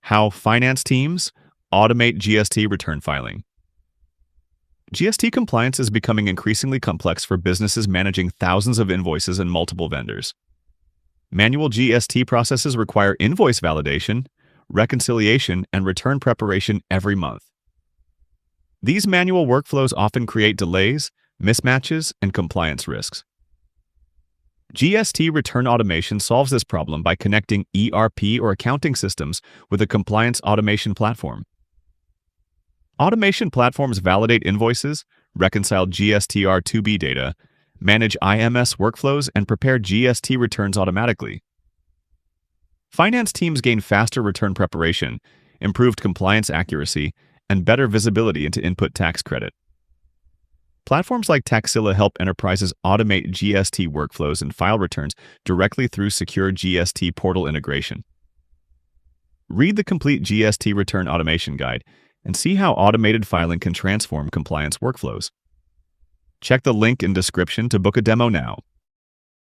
How finance teams automate GST return filing. GST compliance is becoming increasingly complex for businesses managing thousands of invoices and multiple vendors. Manual GST processes require invoice validation, reconciliation, and return preparation every month. These manual workflows often create delays, mismatches, and compliance risks. GST return automation solves this problem by connecting ERP or accounting systems with a compliance automation platform. Automation platforms validate invoices, reconcile GSTR2B data, manage IMS workflows, and prepare GST returns automatically. Finance teams gain faster return preparation, improved compliance accuracy, and better visibility into input tax credit. Platforms like Taxilla help enterprises automate GST workflows and file returns directly through secure GST portal integration. Read the complete GST return automation guide and see how automated filing can transform compliance workflows. Check the link in description to book a demo now.